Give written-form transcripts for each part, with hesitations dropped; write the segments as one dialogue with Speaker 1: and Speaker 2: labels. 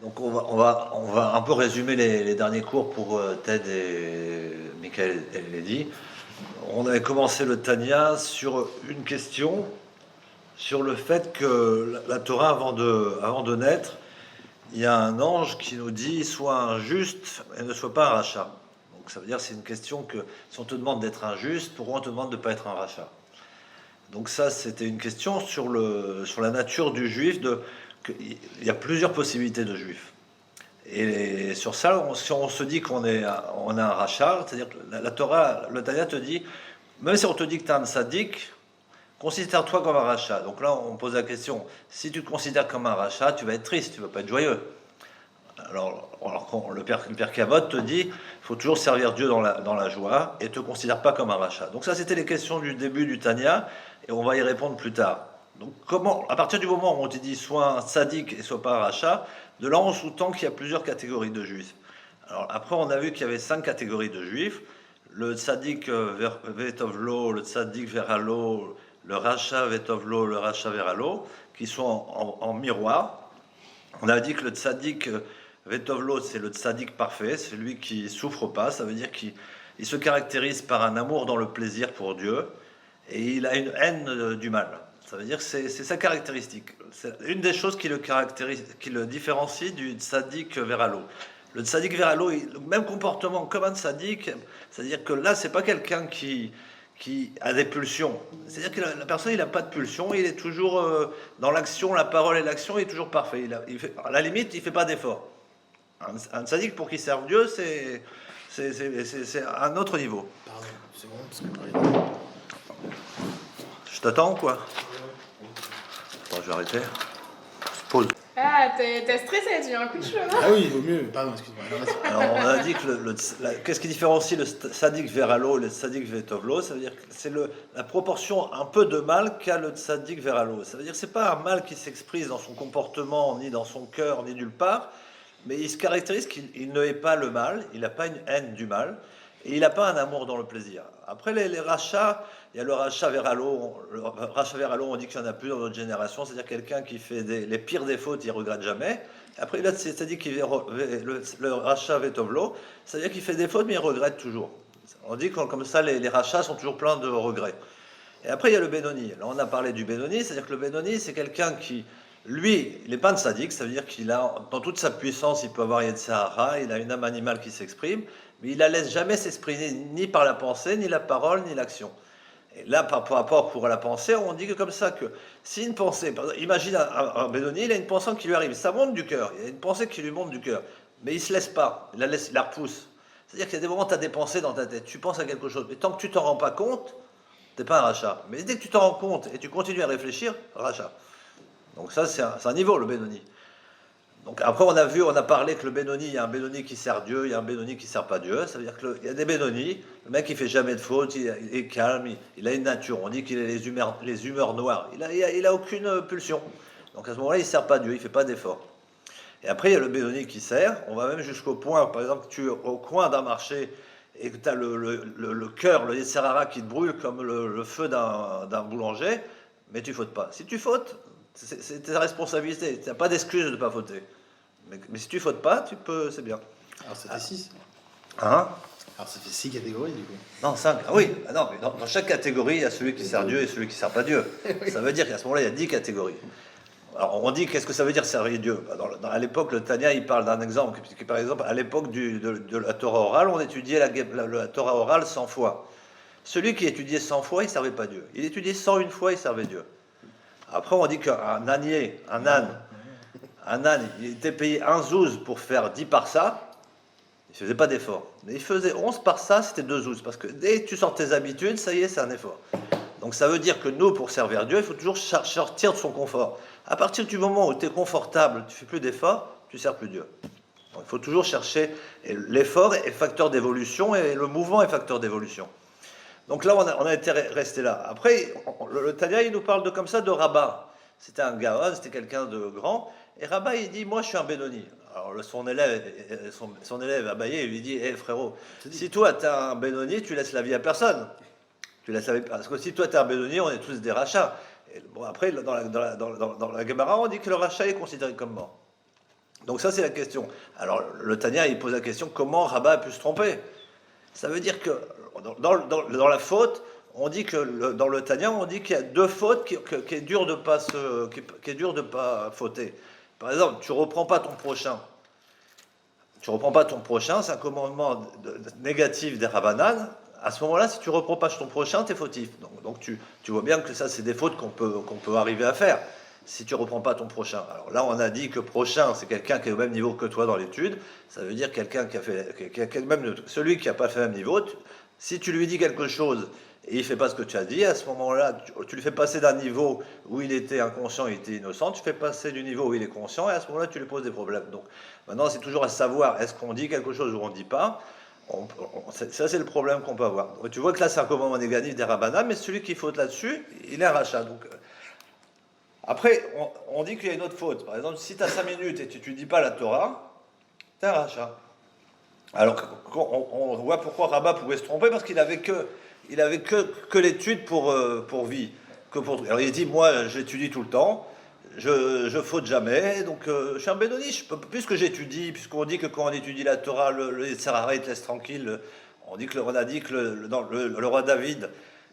Speaker 1: Donc on va un peu résumer les derniers cours pour Ted et Michael et Lady. On avait commencé le Tanya sur une question, sur le fait que la Torah, avant de naître, il y a un ange qui nous dit sois un juste et ne sois pas un rachat. Donc ça veut dire que c'est une question que si on te demande d'être injuste, pourquoi on te demande de ne pas être un rachat? Donc ça, c'était une question sur la nature du juif. Il y a plusieurs possibilités de juif. Et sur ça, si on se dit on est un rachat, c'est-à-dire que la Torah, le Tanya te dit, même si on te dit que tu es un sadique, considère-toi comme un rachat. Donc là, on pose la question, si tu te considères comme un rachat, tu vas être triste, tu ne vas pas être joyeux. Alors le père Kavod te dit, il faut toujours servir Dieu dans la joie et ne te considère pas comme un rachat. Donc ça, c'était les questions du début du Tanya, et on va y répondre plus tard. Donc à partir du moment où on te dit soit un sadique et soit pas un rachat, de là on sous-tend qu'il y a plusieurs catégories de juifs. Alors après, on a vu qu'il y avait 5 catégories de juifs. Le sadique vetovlo, le sadique veralo, le rachat vetovlo, le rachat veralo, qui sont en miroir. On a dit que le tzaddik Vetovlo, c'est le tzaddik parfait, c'est lui qui souffre pas, ça veut dire qu'il se caractérise par un amour dans le plaisir pour Dieu, et il a une haine du mal. Ça veut dire que c'est sa caractéristique. C'est une des choses qui le caractérise, qui le différencie du tzaddik Veralo. Le tzaddik Veralo, le même comportement comme un tzaddik, c'est-à-dire que là, c'est pas quelqu'un qui a des pulsions. C'est-à-dire que la personne, il n'a pas de pulsions, il est toujours dans l'action, la parole et l'action, il est toujours parfait. À la limite, il ne fait pas d'effort. Un tzaddik, pour qu'il serve Dieu, c'est un autre niveau.
Speaker 2: Pardon, c'est bon, parce que...
Speaker 1: Je t'attends ou quoi? Attends, je vais arrêter. Pause.
Speaker 3: Ah, t'es stressé, tu as un coup de cheveux, non?
Speaker 2: Ah oui, il vaut mieux. Pardon, excuse-moi.
Speaker 1: Alors, on a dit que qu'est-ce qui différencie le tzaddik veralo et le tzaddik vetovlo? Ça veut dire que c'est la proportion un peu de mal qu'a le tzaddik veralo. Ça veut dire que c'est pas un mal qui s'exprime dans son comportement, ni dans son cœur, ni nulle part, mais il se caractérise qu'il ne hait pas le mal, il n'a pas une haine du mal, et il n'a pas un amour dans le plaisir. Après, les rachats, il y a le rachat veralo. Le rachat veralo, on dit qu'il n'y en a plus dans notre génération, c'est-à-dire quelqu'un qui fait les pires des fautes, il ne regrette jamais. Après, là, c'est-à-dire qu'il le rachat vetovlo, c'est-à-dire qu'il fait des fautes, mais il regrette toujours. On dit que comme ça, les rachats sont toujours pleins de regrets. Et après, il y a le Benoni. Là, on a parlé du Benoni, c'est-à-dire que le Benoni, c'est quelqu'un qui, lui, il n'est pas un sadique, ça veut dire qu'il a, dans toute sa puissance, il peut avoir Yetzirah, il a une âme animale qui s'exprime, mais il ne la laisse jamais s'exprimer ni par la pensée, ni la parole, ni l'action. Et là, par rapport pour la pensée, on dit que comme ça, que si une pensée, imagine un Benoni, il a une pensée qui lui arrive, ça monte du cœur, il y a une pensée qui lui monte du cœur, mais il ne se laisse pas, il la repousse. C'est-à-dire qu'il y a des moments où tu as des pensées dans ta tête, tu penses à quelque chose, mais tant que tu t'en rends pas compte, tu n'es pas un rachat. Mais dès que tu t'en rends compte et tu continues à réfléchir, rachat. Donc ça, c'est un niveau, le Benoni. Donc après, on a parlé que le Benoni, il y a un Benoni qui sert Dieu, il y a un Benoni qui ne sert pas Dieu. Ça veut dire qu'il y a des Benoni, le mec il fait jamais de faute, il est calme, il a une nature. On dit qu'il a les humeurs noires. Il a aucune pulsion. Donc à ce moment-là, il ne sert pas Dieu, il ne fait pas d'effort. Et après, il y a le Benoni qui sert. On va même jusqu'au point, par exemple, que tu es au coin d'un marché et que tu as le cœur, le Yetzirah qui te brûle comme le feu d'un boulanger, mais tu ne fautes pas. Si tu fautes, c'est ta responsabilité. Tu n'as pas d'excuse de ne pas fauter. Mais si tu fautes pas, tu peux, c'est bien.
Speaker 2: Alors ça fait 6.
Speaker 1: Hein?
Speaker 2: Alors ça fait 6 catégories du coup.
Speaker 1: Non, 5. Ah oui, non, mais dans chaque catégorie, il y a celui qui sert Dieu et celui qui ne sert pas Dieu. Ça veut dire qu'à ce moment-là, il y a 10 catégories. Alors on dit, qu'est-ce que ça veut dire servir Dieu? À l'époque, le Tanya, il parle d'un exemple. Par exemple, à l'époque de la Torah orale, on étudiait la Torah orale 100 fois. Celui qui étudiait 100 fois, il ne servait pas Dieu. Il étudiait 101 fois, il servait Dieu. Après, on dit qu'un ânier, un âne, il était payé 1 zouz pour faire 10 parsa, il ne faisait pas d'effort. Mais il faisait 11 parsa, c'était 2 zouz. Parce que dès que tu sors tes habitudes, ça y est, c'est un effort. Donc ça veut dire que nous, pour servir Dieu, il faut toujours sortir de son confort. À partir du moment où tu es confortable, tu ne fais plus d'effort, tu ne sers plus Dieu. Donc il faut toujours chercher. Et l'effort est facteur d'évolution et le mouvement est facteur d'évolution. Donc là, on a été resté là. Après, le Tanya, il nous parle comme ça de Rabat. C'était un Gaon, c'était quelqu'un de grand. Et Rabat, il dit, moi, je suis un Benoni. Alors son élève Abaye, il lui dit, hé frérot, si toi, tu es un Benoni, tu laisses la vie à personne. Parce que si toi, tu es un Benoni, on est tous des rachats. Et bon, après, dans la Gemara, on dit que le rachat est considéré comme mort. Donc ça, c'est la question. Alors, le Tania, il pose la question, comment Rabat a pu se tromper? Ça veut dire que dans la faute, on dit que dans le Tania, on dit qu'il y a deux fautes qui est dur de pas qui est dur de pas fauter. Par exemple, tu reprends pas ton prochain. Tu reprends pas ton prochain, c'est un commandement négatif des Rabbanan. À ce moment-là, si tu reprends pas ton prochain, tu es fautif. Donc tu vois bien que ça, c'est des fautes qu'on peut arriver à faire si tu reprends pas ton prochain. Alors là, on a dit que prochain, c'est quelqu'un qui est au même niveau que toi dans l'étude. Ça veut dire quelqu'un qui a fait, même celui qui n'a pas fait le même niveau. Si tu lui dis quelque chose et il fait pas ce que tu as dit, à ce moment-là, tu le fais passer d'un niveau où il était inconscient, il était innocent, tu fais passer du niveau où il est conscient, et à ce moment-là, tu lui poses des problèmes. Donc maintenant, c'est toujours à savoir, est-ce qu'on dit quelque chose ou on ne dit pas. Ça, c'est le problème qu'on peut avoir. Tu vois que là, c'est un commandement négatif des Rabbanan, mais celui qui faute là-dessus, il est un rachat. Donc, après, on dit qu'il y a une autre faute. Par exemple, si tu as 5 minutes et tu ne dis pas la Torah, tu es un rachat. Alors, on voit pourquoi Rabat pouvait se tromper, parce qu'il avait que l'étude pour vie. Alors, il dit, moi, j'étudie tout le temps, je faute jamais, donc je suis un bédoni. Puisque j'étudie, puisqu'on dit que quand on étudie la Torah, le Sarara, il te laisse tranquille. On a dit que le roi David,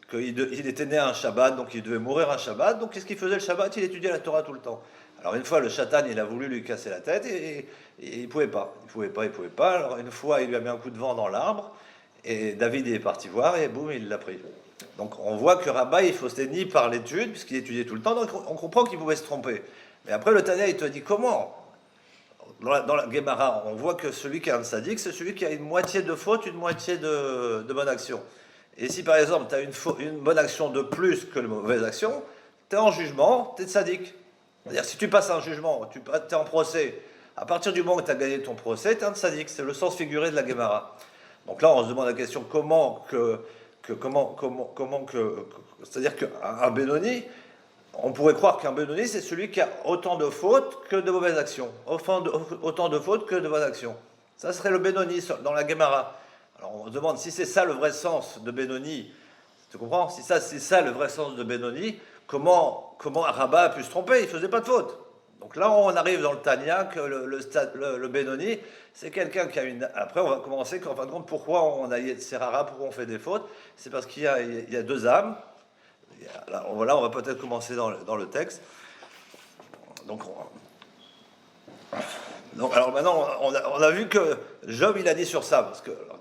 Speaker 1: qu'il était né un Shabbat, donc il devait mourir un Shabbat. Donc qu'est-ce qu'il faisait le Shabbat? Il étudiait la Torah tout le temps. Alors une fois, le Shatan, il a voulu lui casser la tête et il pouvait pas. Il pouvait pas. Alors une fois, il lui a mis un coup de vent dans l'arbre et David est parti voir et boum, il l'a pris. Donc on voit que Rabat, il faussait ni par l'étude, puisqu'il étudiait tout le temps, donc on comprend qu'il pouvait se tromper. Mais après, le Tanya, il te dit comment? Dans la Gemara, on voit que celui qui a un sadique, c'est celui qui a une moitié de faute, une moitié de bonne action. Et si par exemple, tu as une bonne action de plus que une mauvaise action, tu es en jugement, tu es sadique. C'est-à-dire, si tu passes un jugement, tu es en procès, à partir du moment où tu as gagné ton procès, tu es un sadique. C'est le sens figuré de la Gemara. Donc là, on se demande la question c'est-à-dire qu'un Benoni, on pourrait croire qu'un Benoni, c'est celui qui a autant de fautes que de mauvaises actions. Autant de fautes que de bonnes actions. Ça serait le Benoni dans la Gemara. Alors on se demande si c'est ça le vrai sens de Benoni. Tu comprends? Si c'est ça le vrai sens de Benoni, comment Rabat a pu se tromper? Il ne faisait pas de faute. Donc là, on arrive dans le Tanya, que le Benoni, c'est quelqu'un qui a une... Après, on va commencer qu'en fin de compte, pourquoi on a Yetzerara, pourquoi on fait des fautes? C'est parce qu'il y a deux âmes. Là, on va peut-être commencer dans le texte. Donc, alors maintenant, on a vu que Job, il a dit sur ça.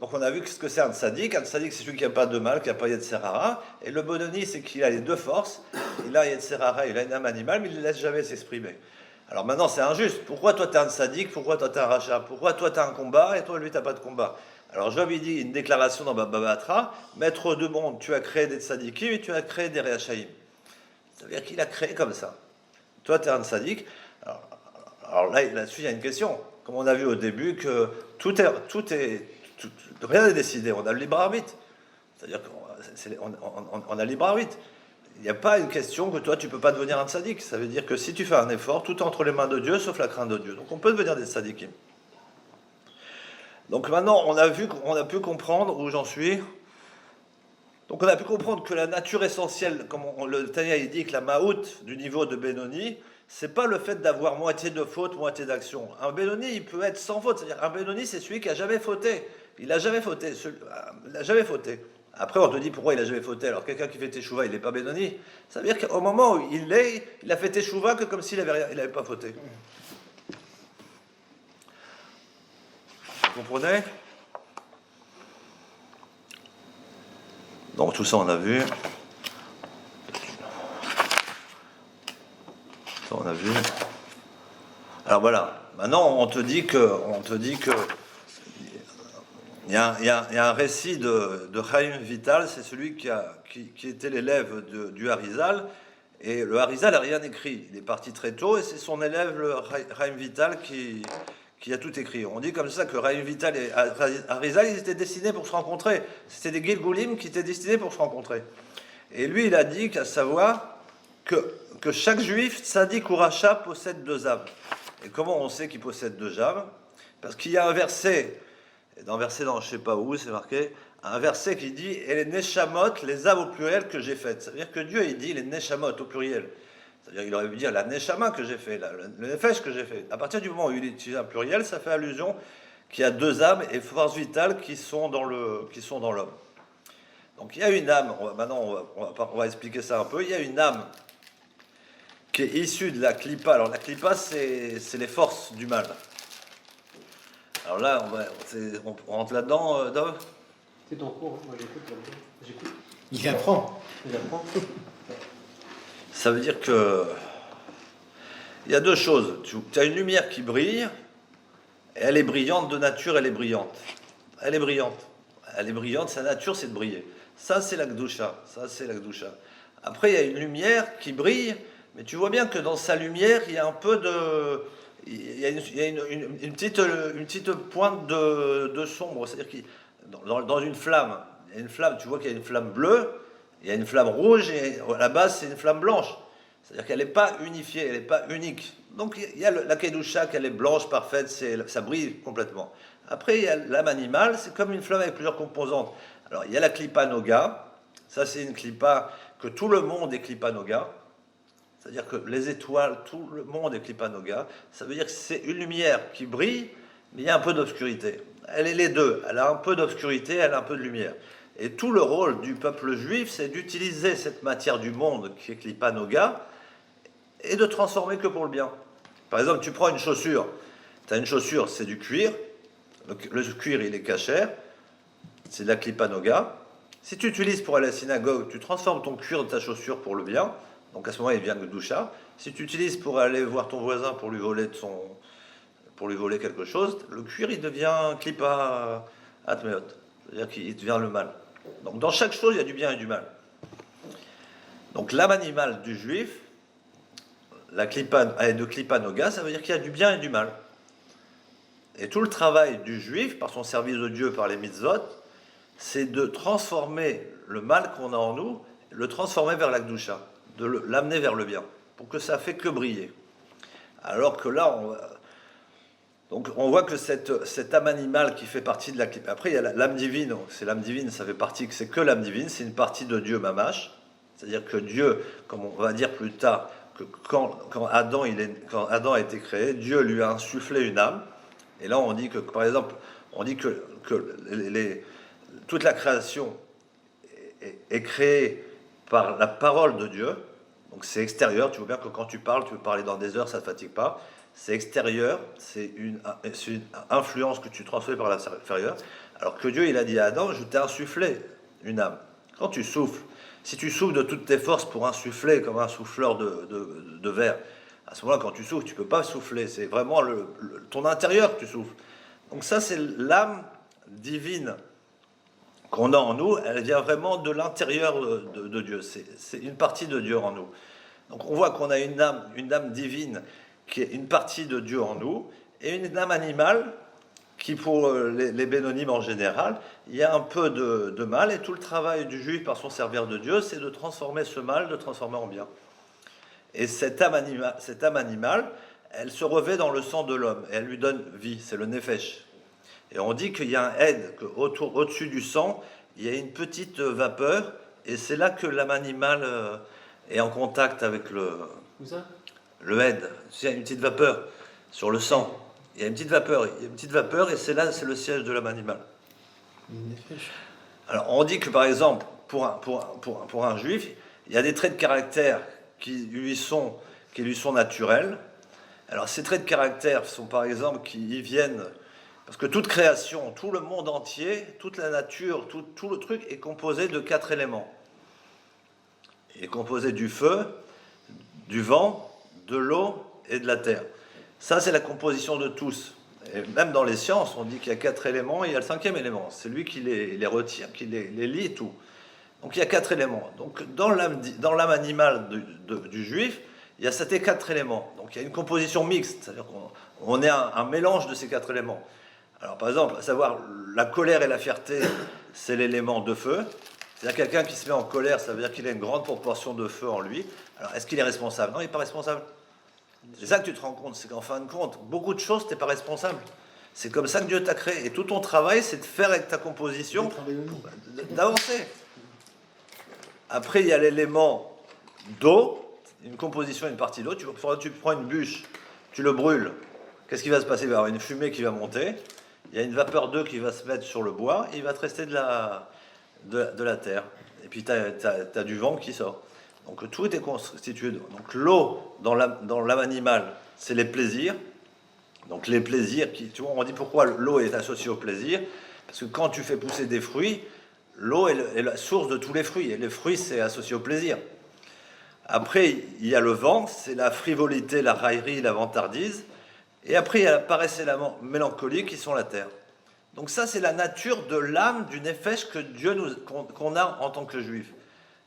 Speaker 1: Donc on a vu ce que c'est un tzaddik. Un tzaddik, c'est celui qui n'a pas de mal, qui n'a pas Yetzerara. Et le Benoni, c'est qu'il a les deux forces. Il a Yetzerara, il a une âme animale, mais il ne laisse jamais s'exprimer. Alors maintenant, c'est injuste. Pourquoi toi, tu es un tzaddik? Pourquoi toi, tu es un rachat? Pourquoi toi, tu as un combat et toi, lui, tu n'as pas de combat? Alors Job, il dit une déclaration dans Baba Batra, maître de monde, tu as créé des tzaddikim et tu as créé des réachaïm. Ça veut dire qu'il a créé comme ça. Toi, tu es un tzaddik. Alors là-dessus, il y a une question. Comme on a vu au début, que rien n'est décidé. On a le libre arbitre. C'est-à-dire qu'on a le libre arbitre. Il n'y a pas une question que toi, tu ne peux pas devenir un tzaddik. Ça veut dire que si tu fais un effort, tout est entre les mains de Dieu, sauf la crainte de Dieu. Donc on peut devenir des tzaddikim. Donc maintenant, on a pu comprendre où j'en suis. Donc on a pu comprendre que la nature essentielle, comme le Tanya il dit que la maout du niveau de Benoni, c'est pas le fait d'avoir moitié de faute, moitié d'action. Un Benoni, il peut être sans faute. C'est-à-dire un Benoni, c'est celui qui a jamais fauté. Il n'a jamais fauté. Il n'a jamais fauté. Après, on te dit pourquoi il n'a jamais fauté. Alors quelqu'un qui fait teshuva, il n'est pas Benoni. Ça veut dire qu'au moment où il a fait teshuva que comme s'il n'avait pas fauté. Vous comprenez? Donc tout ça, on a vu. Ça, on a vu. Alors voilà. Maintenant, on te dit que il y a un récit de Chaim Vital, c'est celui qui était l'élève du Harizal, et le Harizal n'a rien écrit. Il est parti très tôt, et c'est son élève, le Chaim Vital, qui a tout écrit. On dit comme ça que Chaim Vital et Harizal, ils étaient destinés pour se rencontrer. C'était des Gilgulim qui étaient destinés pour se rencontrer. Et lui, il a dit qu'à savoir que chaque juif, tzaddik ou rachat, possède deux âmes. Et comment on sait qu'il possède deux âmes? Parce qu'il y a un verset, dans je ne sais pas où, c'est marqué, un verset qui dit « Et les neshamot, les âmes au pluriel que j'ai faites ». Ça veut dire que Dieu, il dit les neshamot au pluriel. C'est-à-dire qu'il aurait pu dire la neshama que j'ai fait, le nefesh que j'ai fait. À partir du moment où il utilise un pluriel, ça fait allusion qu'il y a deux âmes et forces vitales qui sont dans l'homme. Donc il y a une âme, maintenant on va expliquer ça un peu, il y a une âme qui est issue de la klipa. Alors la klipa, c'est les forces du mal. Alors là, on rentre là-dedans, Dov.
Speaker 4: C'est ton cours, hein. Moi j'écoute.
Speaker 2: Il apprend.
Speaker 4: J'apprends.
Speaker 1: Ça veut dire que il y a deux choses. Tu as une lumière qui brille, et elle est brillante de nature, elle est brillante. Elle est brillante. Elle est brillante, sa nature c'est de briller. Ça c'est la Gdusha. Après il y a une lumière qui brille, mais tu vois bien que dans sa lumière il y a un peu de... Il y a une petite pointe de sombre. C'est-à-dire que dans une flamme, il y a une flamme, tu vois qu'il y a une flamme bleue, il y a une flamme rouge, et à la base c'est une flamme blanche. C'est-à-dire qu'elle n'est pas unifiée, elle n'est pas unique. Donc il y a la Kedusha, qu'elle est blanche, parfaite, ça brille complètement. Après il y a l'âme animale, c'est comme une flamme avec plusieurs composantes. Alors il y a la Klipa Noga, ça c'est une Klipa que tout le monde est Klipa Noga. C'est-à-dire que les étoiles, tout le monde est Klipa Noga. Ça veut dire que c'est une lumière qui brille, mais il y a un peu d'obscurité. Elle est les deux. Elle a un peu d'obscurité, elle a un peu de lumière. Et tout le rôle du peuple juif, c'est d'utiliser cette matière du monde qui est Klipa Noga et de transformer que pour le bien. Par exemple, tu prends une chaussure. Tu as une chaussure, c'est du cuir. Le cuir, il est cachère. C'est de la Klipa Noga. Si tu utilises pour aller à la synagogue, tu transformes ton cuir de ta chaussure pour le bien. Donc à ce moment, il vient Gdusha. Si tu utilises pour aller voir ton voisin pour lui voler quelque chose, le cuir, il devient Klipa Atmeot. C'est-à-dire qu'il devient le mal. Donc dans chaque chose, il y a du bien et du mal. Donc l'âme animale du juif, la Klipa, de Klipa Noga, ça veut dire qu'il y a du bien et du mal. Et tout le travail du juif, par son service de Dieu, par les mitzvot, c'est de transformer le mal qu'on a en nous, le transformer vers la Gdusha, de l'amener vers le bien, pour que ça fait que briller. Alors que là, on voit que cette âme animale qui fait partie de la Klipa. Après, il y a l'âme divine, c'est l'âme divine, ça fait partie, c'est que l'âme divine, c'est une partie de Dieu Mamash. C'est-à-dire que Dieu, comme on va dire plus tard, que quand Adam a été créé, Dieu lui a insufflé une âme. Et là, on dit que, par exemple, on dit que toute la création est créée par la parole de Dieu. Donc c'est extérieur. Tu vois bien que quand tu parles, tu peux parler dans des heures, ça ne te fatigue pas. C'est extérieur, c'est une influence que tu transmets par l'intérieur. Alors que Dieu, il a dit à Adam, je t'ai insufflé une âme. Quand tu souffles, si tu souffles de toutes tes forces pour insuffler comme un souffleur de verre, à ce moment-là, quand tu souffles, tu ne peux pas souffler. C'est vraiment ton intérieur que tu souffles. Donc ça, c'est l'âme divine qu'on a en nous. Elle vient vraiment de l'intérieur de Dieu. C'est une partie de Dieu en nous. Donc on voit qu'on a une âme divine qui est une partie de Dieu en nous, et une âme animale qui, pour les bénonymes en général, il y a un peu de mal, et tout le travail du juif par son serviteur de Dieu, c'est de transformer ce mal, de transformer en bien. Et cette âme animale, elle se revêt dans le sang de l'homme, et elle lui donne vie, c'est le nefesh. Et on dit qu'il y a un aide, qu'au-dessus du sang, il y a une petite vapeur, et c'est là que l'âme animale est en contact avec
Speaker 4: Où ça?
Speaker 1: le aide. Tu sais, il y a une petite vapeur sur le sang. Il y a une petite vapeur, et c'est là, c'est le siège de l'âme animale. Alors, on dit que, par exemple, pour un juif, il y a des traits de caractère qui lui sont naturels. Alors, ces traits de caractère sont, par exemple, qui viennent... Parce que toute création, tout le monde entier, toute la nature, tout le truc est composé de 4 éléments. Il est composé du feu, du vent, de l'eau et de la terre. Ça, c'est la composition de tous. Et même dans les sciences, on dit qu'il y a 4 éléments, et il y a le 5e élément. C'est lui qui les retire, qui les lie et tout. Donc il y a 4 éléments. Donc dans l'âme animale du juif, il y a ces 4 éléments. Donc il y a une composition mixte, c'est-à-dire qu'on est un mélange de ces 4 éléments. Alors par exemple, à savoir la colère et la fierté, c'est l'élément de feu. C'est-à-dire quelqu'un qui se met en colère, ça veut dire qu'il a une grande proportion de feu en lui. Alors est-ce qu'il est responsable? Non, il n'est pas responsable. C'est ça que tu te rends compte, c'est qu'en fin de compte, beaucoup de choses, tu n'es pas responsable. C'est comme ça que Dieu t'a créé. Et tout ton travail, c'est de faire avec ta composition, d'avancer. Après, il y a l'élément d'eau, une composition et une partie d'eau. Tu prends une bûche, tu le brûles. Qu'est-ce qui va se passer? Il va y avoir une fumée qui va monter. Il y a une vapeur d'eau qui va se mettre sur le bois et il va te rester de la terre. Et puis tu as du vent qui sort. Donc tout est constitué d'eau. Donc l'eau dans l'âme animale, c'est les plaisirs. Donc les plaisirs, tu vois, on dit pourquoi l'eau est associée au plaisir. Parce que quand tu fais pousser des fruits, l'eau est la source de tous les fruits. Et les fruits, c'est associé au plaisir. Après, il y a le vent, c'est la frivolité, la raillerie, la vantardise. Et après, il y a la paresse et la mélancolie qui sont la terre. Donc ça, c'est la nature de l'âme, du nefesh que qu'on a en tant que juif.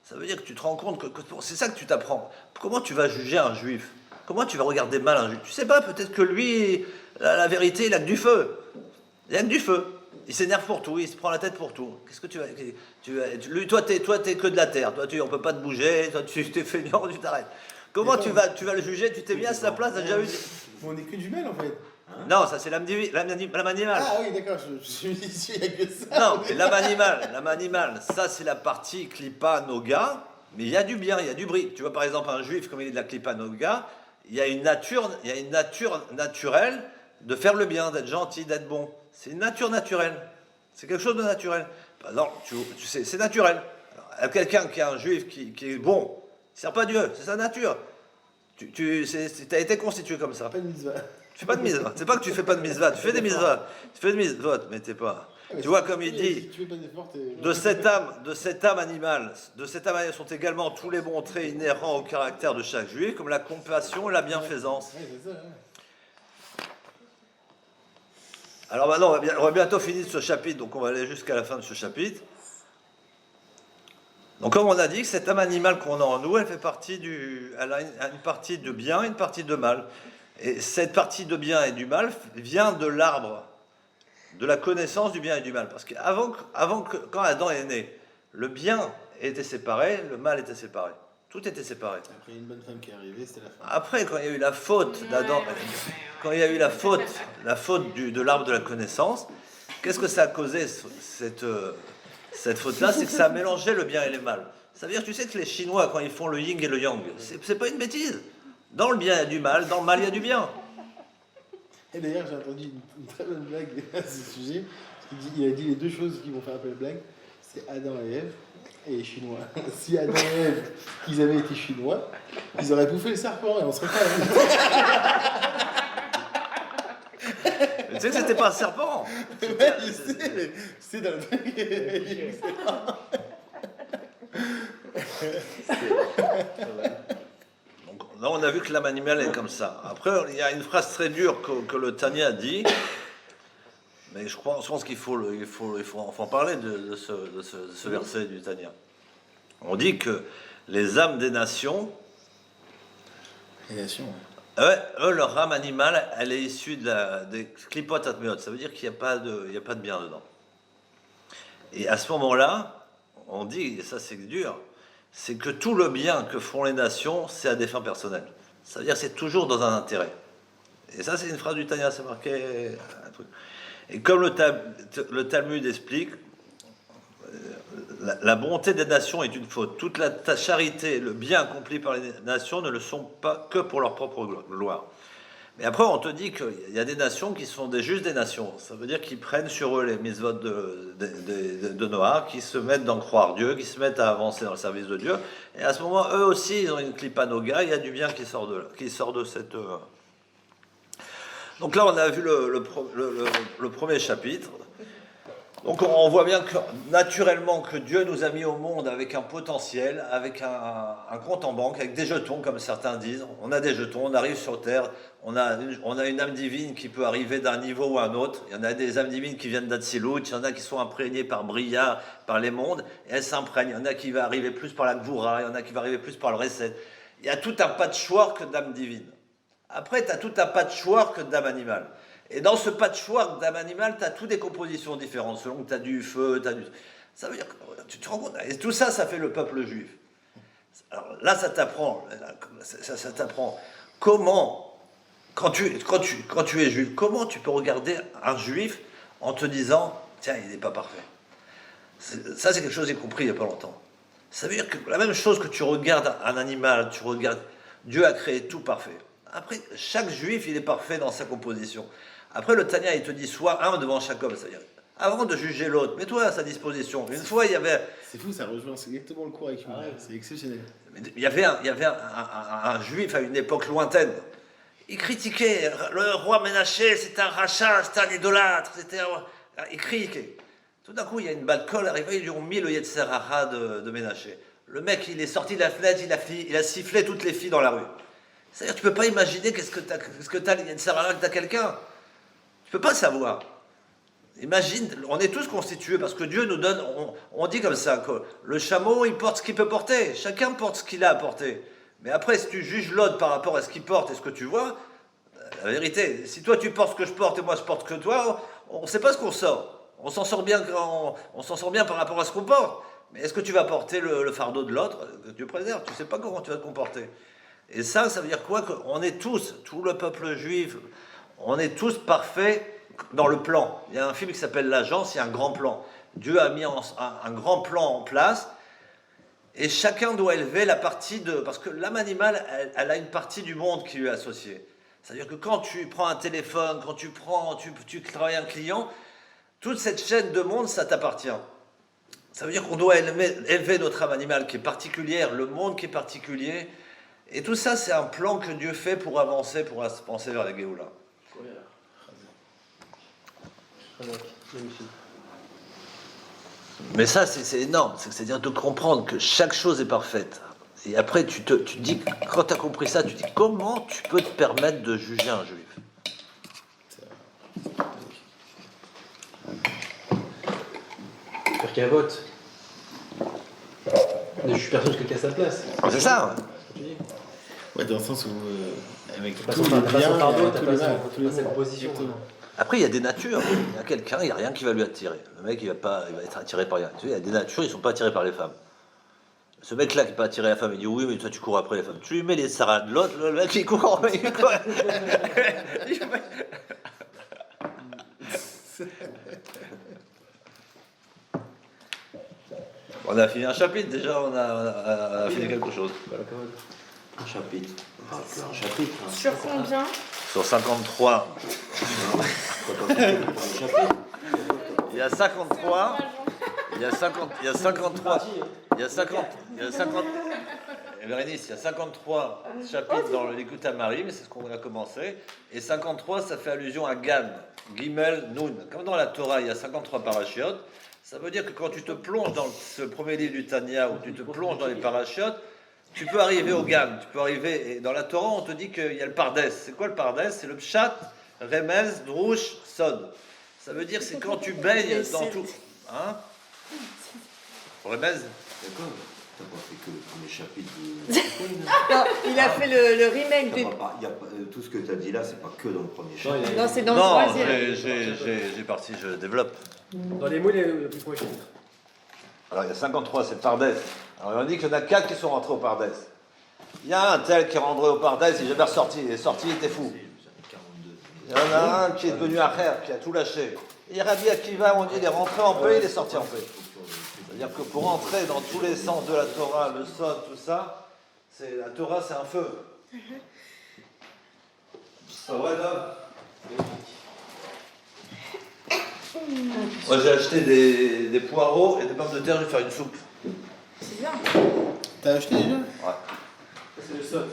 Speaker 1: Ça veut dire que tu te rends compte que c'est ça que tu t'apprends. Comment tu vas juger un juif? Comment tu vas regarder mal un juif? Tu sais pas, peut-être que lui, la vérité, il a que du feu. Il a que du feu. Il s'énerve pour tout, il se prend la tête pour tout. Qu'est-ce que lui, toi, t'es que de la terre. Toi, on peut pas te bouger. Toi, tu t'es feignant, tu t'arrêtes. Comment tu vas le juger? Tu t'es mis à sa place, t'as déjà vu?
Speaker 2: On est que du mal en fait.
Speaker 1: Non, ça c'est l'âme animale.
Speaker 2: Ah oui, d'accord, je me dis, il n'y a que ça.
Speaker 1: Non, mais l'âme animale, ça c'est la partie Klipa Noga, mais il y a du bien, il y a du bris. Tu vois par exemple un juif, comme il est de la Klipa Noga, il y a une nature naturelle de faire le bien, d'être gentil, d'être bon. C'est une nature naturelle. C'est quelque chose de naturel. Non, tu sais, c'est naturel. Alors, quelqu'un qui est un juif qui est bon, il ne sert pas Dieu, c'est sa nature. Tu as été constitué comme ça.
Speaker 2: Pas de mitzvah.
Speaker 1: Tu fais pas de mitzvah. C'est pas que tu fais pas de mitzvah. Tu fais des mitzvahs. Tu fais des mitzvot, mais t'es pas. Tu vois, comme il dit,
Speaker 2: Si tu fais pas d'effort,
Speaker 1: de cette âme animale sont également tous les bons traits inhérents au caractère de chaque juif, comme la compassion et la bienfaisance.
Speaker 2: Ouais, c'est ça, ouais.
Speaker 1: Alors maintenant, on va bientôt finir ce chapitre, donc on va aller jusqu'à la fin de ce chapitre. Donc comme on a dit, cette âme animale qu'on a en nous, elle fait partie elle a une partie de bien et une partie de mal. Et cette partie de bien et du mal vient de l'arbre, de la connaissance du bien et du mal. Parce quand Adam est né, le bien était séparé, le mal était séparé. Tout était séparé.
Speaker 2: Après, il y a une bonne femme qui est arrivée, c'était la fin.
Speaker 1: Après, quand il y a eu la faute d'Adam, quand il y a eu la faute de l'arbre de la connaissance, qu'est-ce que ça a causé, cette faute-là? C'est que ça a mélangé le bien et le mal. Ça veut dire, tu sais que les Chinois, quand ils font le yin et le yang, c'est pas une bêtise. Dans le bien, il y a du mal, dans le mal, il y a du bien.
Speaker 2: Et d'ailleurs, j'ai entendu une très bonne blague à ce sujet. Il a dit les deux choses qui vont faire un peu la blague, c'est Adam et Ève et les Chinois. Si Adam et Ève, ils avaient été Chinois, ils auraient bouffé le serpent et on serait pas
Speaker 1: Mais tu sais que c'était pas un serpent.
Speaker 2: Ouais, je sais, mais c'est dans le truc.
Speaker 1: Donc là, on a vu que l'âme animale est comme ça. Après, il y a une phrase très dure que le Tanya dit, mais je pense qu'il faut en parler de ce verset du Tanya. On dit que les âmes des nations, eux, leur âme animale, elle est issue des klipot atmeot. Ça veut dire qu'il n'y a pas de bien dedans. Et à ce moment-là, on dit, et ça c'est dur, c'est que tout le bien que font les nations, c'est à des fins personnelles. Ça veut dire que c'est toujours dans un intérêt. Et ça, c'est une phrase du Tanya, c'est marqué un truc. Et comme le Talmud explique, la bonté des nations est une faute. Toute ta charité, le bien accompli par les nations ne le sont pas que pour leur propre gloire. Mais après, on te dit qu'il y a des nations qui sont juste des nations. Ça veut dire qu'ils prennent sur eux les mitzvot de Noah, qui se mettent dans croire Dieu, qui se mettent à avancer dans le service de Dieu. Et à ce moment, eux aussi, ils ont une klipa noga, il y a du bien qui sort de cette... Donc là, on a vu le premier chapitre. Donc on voit bien que naturellement que Dieu nous a mis au monde avec un potentiel, avec un compte en banque, avec des jetons comme certains disent. On a des jetons, on arrive sur Terre, on a une âme divine qui peut arriver d'un niveau ou à un autre. Il y en a des âmes divines qui viennent d'Atsilut, il y en a qui sont imprégnées par Bria, par les mondes, et elles s'imprègnent. Il y en a qui vont arriver plus par la Gvura, il y en a qui vont arriver plus par le Reset. Il y a tout un patchwork d'âmes divines. Après, tu as tout un patchwork d'âmes animales. Et dans ce patchwork d'âme animale, tu as toutes des compositions différentes, selon que tu as du feu, tu as du... Ça veut dire que tu te rends compte, et tout ça, ça fait le peuple juif. Alors là, ça t'apprend comment, quand tu es juif, comment tu peux regarder un juif en te disant, tiens, il n'est pas parfait. Ça, c'est quelque chose que j'ai compris il n'y a pas longtemps. Ça veut dire que la même chose que tu regardes un animal, tu regardes... Dieu a créé tout parfait. Après, chaque juif, il est parfait dans sa composition. Après, le Tanya, il te dit, sois un devant chaque homme. C'est-à-dire, avant de juger l'autre, mets-toi à sa disposition. Une fois, il y avait...
Speaker 2: C'est fou, ça rejoint, c'est exactement le cours avec lui. C'est exceptionnel.
Speaker 1: Il y avait un juif à une époque lointaine. Il critiquait le roi Ménaché, c'était un rachat, c'était un idolâtre, il critiquait. Tout d'un coup, il y a une balle de colle arrivée, ils lui ont mis le Yetzer Hara de Ménaché. Le mec, il est sorti de la fenêtre, il a sifflé toutes les filles dans la rue. C'est-à-dire, tu peux pas imaginer qu'est-ce que t'as le Yetzer Hara que t'as quelqu'un. Tu peux pas savoir. Imagine, on est tous constitués parce que Dieu nous donne, on dit comme ça, que le chameau, il porte ce qu'il peut porter. Chacun porte ce qu'il a à porter. Mais après, si tu juges l'autre par rapport à ce qu'il porte et ce que tu vois, la vérité, si toi tu portes ce que je porte et moi je porte que toi, on ne sait pas ce qu'on sort. On s'en sort bien par rapport à ce qu'on porte. Mais est-ce que tu vas porter le fardeau de l'autre? Que Dieu préserve, tu ne sais pas comment tu vas te comporter. Et ça veut dire quoi? Qu'on est tous, tout le peuple juif, on est tous parfaits dans le plan. Il y a un film qui s'appelle L'Agence, il y a un grand plan. Dieu a mis un grand plan en place. Et chacun doit élever la partie de... Parce que l'âme animale, elle a une partie du monde qui lui est associée. C'est-à-dire que quand tu prends un téléphone, quand tu travailles un client, toute cette chaîne de monde, ça t'appartient. Ça veut dire qu'on doit élever notre âme animale qui est particulière, le monde qui est particulier. Et tout ça, c'est un plan que Dieu fait pour avancer, pour se penser vers la Géoula.
Speaker 4: Magnifique.
Speaker 1: Mais ça, c'est énorme. C'est-à-dire de comprendre que chaque chose est parfaite. Et après, tu te dis, quand tu as compris ça, tu te dis, comment tu peux te permettre de juger un juif?
Speaker 4: Faire qu'un vote. Ne juge personne que qu'à sa place.
Speaker 1: C'est ça.
Speaker 2: Ouais, dans le sens où, avec
Speaker 4: T'as
Speaker 2: tout
Speaker 4: pas
Speaker 2: le bien,
Speaker 4: son fardeau,
Speaker 2: tout
Speaker 4: t'as
Speaker 2: le
Speaker 4: pas
Speaker 2: mal, tout le
Speaker 4: sa
Speaker 2: mal.
Speaker 4: position.
Speaker 2: Exactement.
Speaker 1: Après, il y a des natures. Il y a quelqu'un, il n'y a rien qui va lui attirer. Le mec, il va être attiré par rien. Tu sais, il y a des natures, ils ne sont pas attirés par les femmes. Ce mec-là qui n'est pas attiré la femme, il dit oui, mais toi tu cours après les femmes. Tu lui mets les sarades de l'autre, le mec il court. On a fini un chapitre déjà, on a fini quelque chose.
Speaker 5: Un chapitre. Enfin, un chapitre. Hein.
Speaker 3: Sur combien?
Speaker 1: Sur 53. Il y a 53. Il y a 53 chapitres dans l'Écoute à Marie, mais c'est ce qu'on a commencé. Et 53, ça fait allusion à Gan, Gimel, Nun. Comme dans la Torah, il y a 53 parachiotes. Ça veut dire que quand tu te plonges dans ce premier livre du Tanya, où tu te plonges dans les parachiotes, tu peux arriver au Gan. Tu peux arriver. Et dans la Torah, on te dit qu'il y a le Pardes. C'est quoi le Pardes? C'est le Pshat, Remez, Drouche, Sod. Ça veut dire c'est quand tu baignes dans tout. Hein? Remez?
Speaker 5: D'accord. T'as pas fait que le premier chapitre de...
Speaker 6: Non, il a fait le remake
Speaker 5: T'as
Speaker 6: du...
Speaker 5: pas- y a pas- tout ce que tu as dit là, c'est pas que dans le premier chapitre.
Speaker 6: Non, c'est dans le
Speaker 1: Non,
Speaker 6: troisième.
Speaker 1: je développe.
Speaker 4: Dans les mots les plus proches.
Speaker 1: Alors il y a 53, c'est Pardes. Alors on dit qu'il y en a 4 qui sont rentrés au Pardes. Il y a un tel qui est rentré au Pardes, il n'est jamais ressorti. Il est sorti, il était fou. Il y en a un qui est devenu Acher, qui a tout lâché. Et Rabbi Akiva, on dit, il est rentré en paix, il est sorti en paix. C'est-à-dire que pour entrer dans tous les sens de la Torah, le Sod, tout ça, la Torah, c'est un feu. Ça va, Dom? Moi, j'ai acheté des poireaux et des pommes de terre, je vais faire une soupe.
Speaker 3: C'est bien.
Speaker 2: T'as acheté déjà?
Speaker 1: Ouais.
Speaker 4: C'est le sol.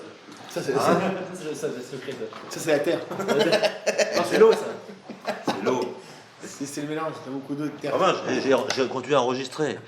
Speaker 2: Ça, c'est
Speaker 4: C'est le sol, c'est secret.
Speaker 2: ça, c'est la terre.
Speaker 4: Non, c'est l'eau, ça.
Speaker 1: C'est l'eau.
Speaker 2: C'est le mélange, t'as beaucoup d'eau de terre.
Speaker 1: Ah ben, j'ai continué à enregistrer.